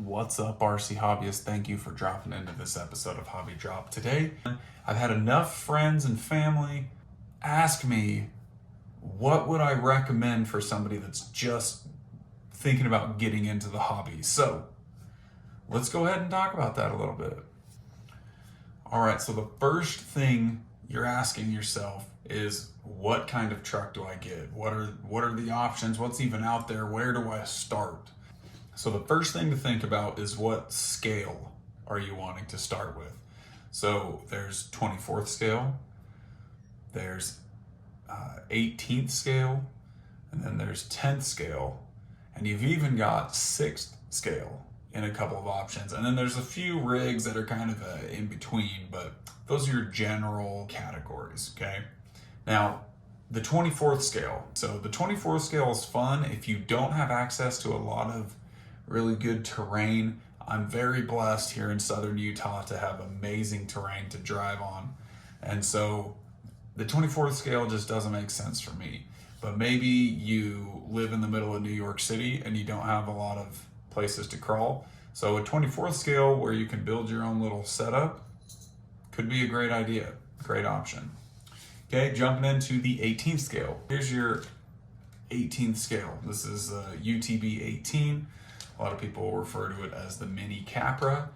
What's up, RC Hobbyists? Thank you for dropping into this episode of Hobby Drop. Today, I've had enough friends and family ask me what would I recommend for somebody that's just thinking about getting into the hobby. So, let's go ahead and talk about that a little bit. All right, so the first thing you're asking yourself is, what kind of truck do I get? What are the options? What's even out there? Where do I start? So the first thing to think about is, what scale are you wanting to start with? So there's 24th scale, there's 18th scale, and then there's 10th scale, and you've even got 6th scale in a couple of options. And then there's a few rigs that are kind of in between, but those are your general categories, okay? Now, the 24th scale. So the 24th scale is fun if you don't have access to a lot of really good terrain. I'm very blessed here in southern Utah to have amazing terrain to drive on. And so the 24th scale just doesn't make sense for me. But maybe you live in the middle of New York City and you don't have a lot of places to crawl. So a 24th scale where you can build your own little setup could be a great idea, great option. Okay, jumping into the 18th scale. Here's your 18th scale. This is UTB 18. A lot of people refer to it as the Mini Capra.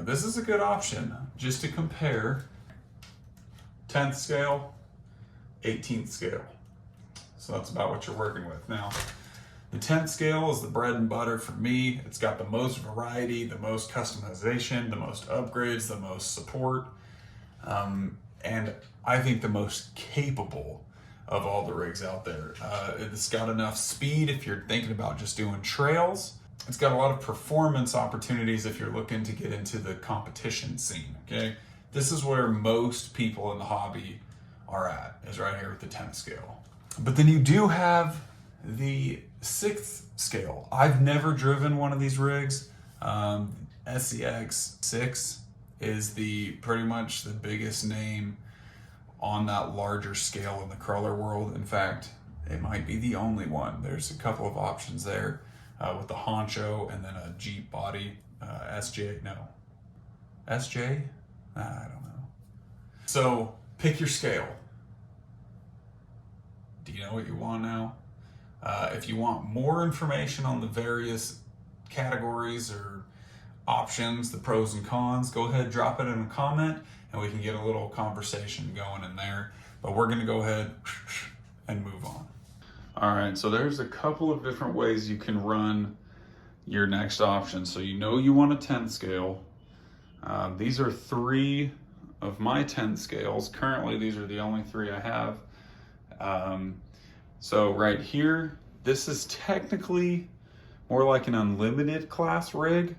This is a good option just to compare 10th scale, 18th scale. So that's about what you're working with. Now, the 10th scale is the bread and butter for me. It's got the most variety, the most customization, the most upgrades, the most support, and I think the most capable of all the rigs out there. It's got enough speed if you're thinking about just doing trails. It's got a lot of performance opportunities if you're looking to get into the competition scene, okay? This is where most people in the hobby are at, is right here with the 10th scale. But then you do have the 6th scale. I've never driven one of these rigs. SCX 6 is pretty much the biggest name on that larger scale in the crawler world. In fact, it might be the only one. There's a couple of options there with the Honcho and then a Jeep body. SJ? I don't know. So pick your scale. Do you know what you want now? If you want more information on the various categories or options, the pros and cons, go ahead, drop it in a comment, and we can get a little conversation going in there. But we're gonna go ahead and move on. All right, so there's a couple of different ways you can run your next option. So you know you want a 10th scale. These are 3 of my 10th scales. Currently, these are the only 3 I have. So right here, this is technically more like an unlimited class rig.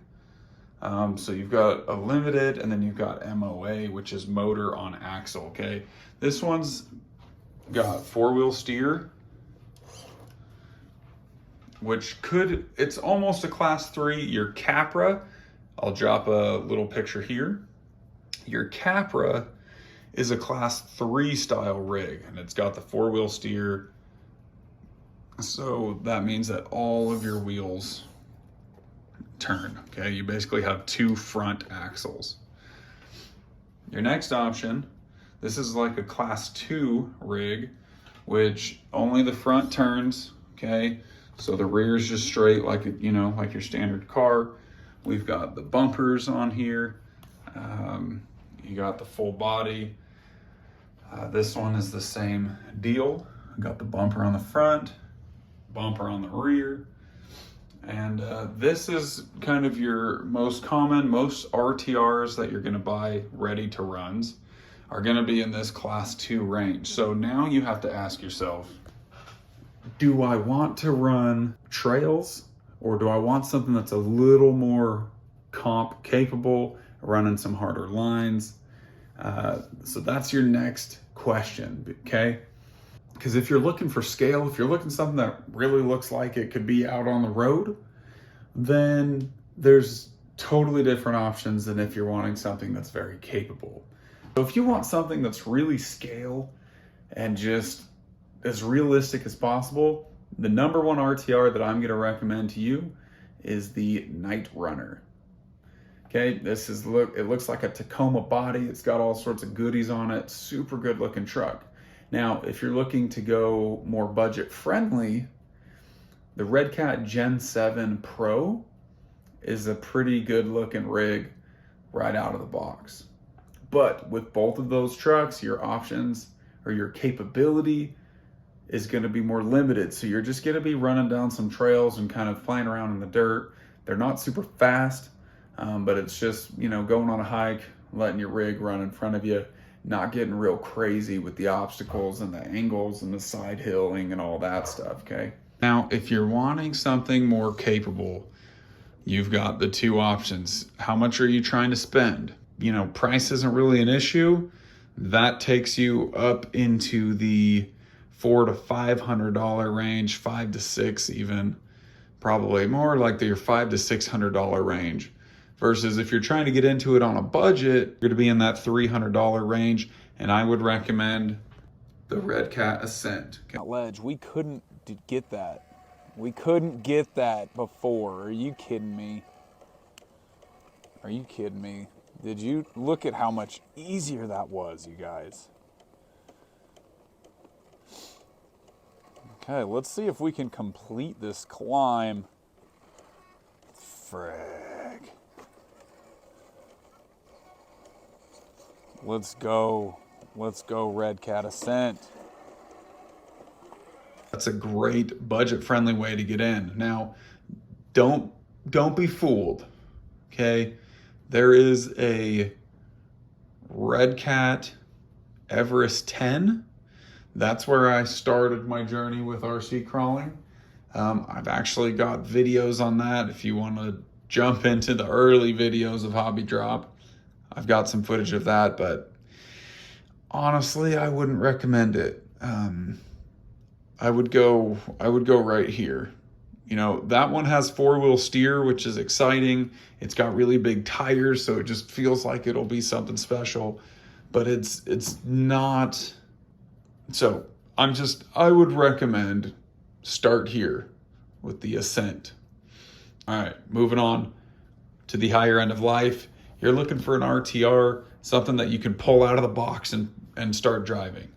So you've got a limited, and then you've got MOA, which is motor on axle, okay? This one's got 4-wheel steer, it's almost a class 3. Your Capra, I'll drop a little picture here. Your Capra is a class 3 style rig, and it's got the 4-wheel steer. So that means that all of your wheels turn, okay? You basically have 2 front axles. Your next option, this is like a class 2 rig, which only the front turns, okay? So the rear is just straight like, like your standard car. We've got the bumpers on here. You got the full body. This one is the same deal. Got the bumper on the front, bumper on the rear. And this is kind of your most common. Most RTRs that you're gonna buy ready to runs are gonna be in this class 2 range. So now you have to ask yourself, do I want to run trails, or do I want something that's a little more comp capable, running some harder lines? So that's your next question, okay? Because if you're looking for scale, if you're looking something that really looks like it could be out on the road, then there's totally different options than if you're wanting something that's very capable. So if you want something that's really scale and just as realistic as possible, the number 1 RTR that I'm going to recommend to you is the Night Runner. Okay, it looks like a Tacoma body. It's got all sorts of goodies on it. Super good looking truck. Now, if you're looking to go more budget friendly, the Redcat Gen 7 Pro is a pretty good looking rig right out of the box. But with both of those trucks, your options or your capability is going to be more limited. So you're just going to be running down some trails and kind of flying around in the dirt. They're not super fast, but it's just, going on a hike, letting your rig run in front of you, not getting real crazy with the obstacles and the angles and the side hilling and all that stuff, okay? Now, if you're wanting something more capable, you've got the two options. How much are you trying to spend? Price isn't really an issue. That takes you up into the $400 to $500 range, $500 to $600 even, probably more like your $500 to $600 range. Versus if you're trying to get into it on a budget, you're going to be in that $300 range, and I would recommend the Redcat Ascent. Ledge, we couldn't get that. We couldn't get that before. Are you kidding me? Are you kidding me? Did you look at how much easier that was, you guys? Okay, let's see if we can complete this climb. Frag. Let's go. Let's go, Redcat Ascent. That's a great budget-friendly way to get in. Now, don't be fooled, okay? There is a Redcat Everest 10. That's where I started my journey with RC crawling. I've actually got videos on that. If you want to jump into the early videos of Hobby Drop, I've got some footage of that, but honestly, I wouldn't recommend it. I would go right here. That one has 4-wheel steer, which is exciting. It's got really big tires, so it just feels like it'll be something special, but it's not. So I would recommend start here with the Ascent. All right, moving on to the higher end of life. You're looking for an RTR, something that you can pull out of the box and start driving.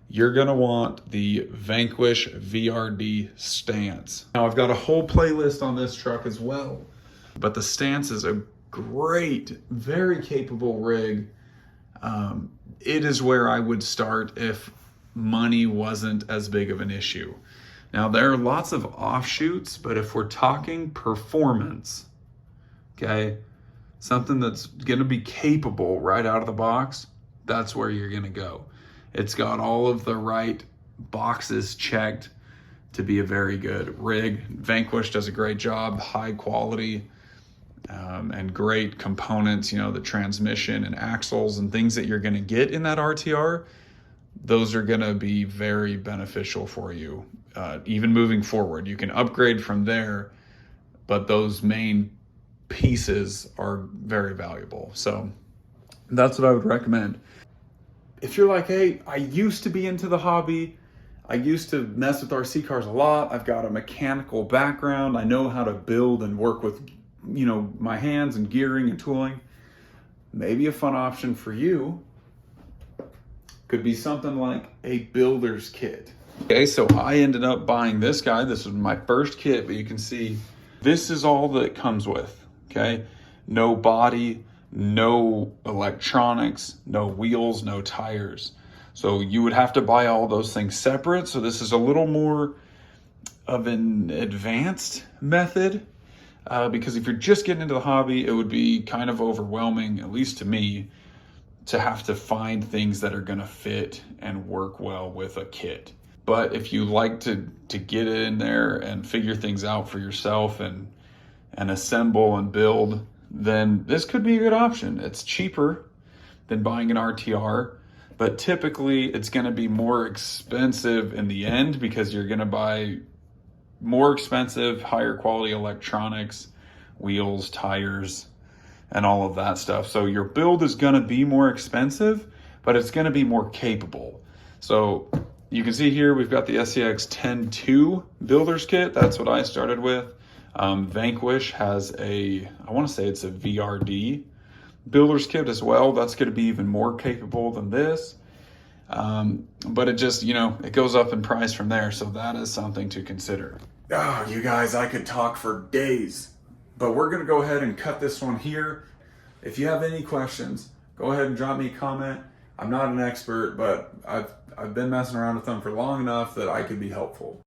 You're gonna want the Vanquish VRD Stance. Now, I've got a whole playlist on this truck as well, but the Stance is a great, very capable rig. It is where I would start if money wasn't as big of an issue. Now, there are lots of offshoots, but if we're talking performance, okay, something that's gonna be capable right out of the box, that's where you're gonna go. It's got all of the right boxes checked to be a very good rig. Vanquish does a great job, high quality, and great components, the transmission and axles and things that you're gonna get in that RTR, those are gonna be very beneficial for you. Even moving forward, you can upgrade from there, but those main pieces are very valuable. So that's what I would recommend. If you're like, hey, I used to be into the hobby, I used to mess with RC cars a lot, I've got a mechanical background, I know how to build and work with, my hands and gearing and tooling, maybe a fun option for you could be something like a builder's kit. Okay, so I ended up buying this guy. This was my first kit, but you can see this is all that it comes with, okay? No body, no electronics, no wheels, no tires. So you would have to buy all those things separate. So this is a little more of an advanced method because if you're just getting into the hobby, it would be kind of overwhelming, at least to me, to have to find things that are gonna fit and work well with a kit. But if you like to get in there and figure things out for yourself and assemble and build, then this could be a good option. It's cheaper than buying an RTR, but typically it's gonna be more expensive in the end because you're gonna buy more expensive, higher quality electronics, wheels, tires, and all of that stuff. So your build is gonna be more expensive, but it's gonna be more capable. So you can see here, we've got the SCX 10-2 builder's kit. That's what I started with. Vanquish has I want to say it's a VRD builder's kit as well. That's going to be even more capable than this. But it just, it goes up in price from there. So that is something to consider. Oh, you guys, I could talk for days, but we're going to go ahead and cut this one here. If you have any questions, go ahead and drop me a comment. I'm not an expert, but I've been messing around with them for long enough that I could be helpful.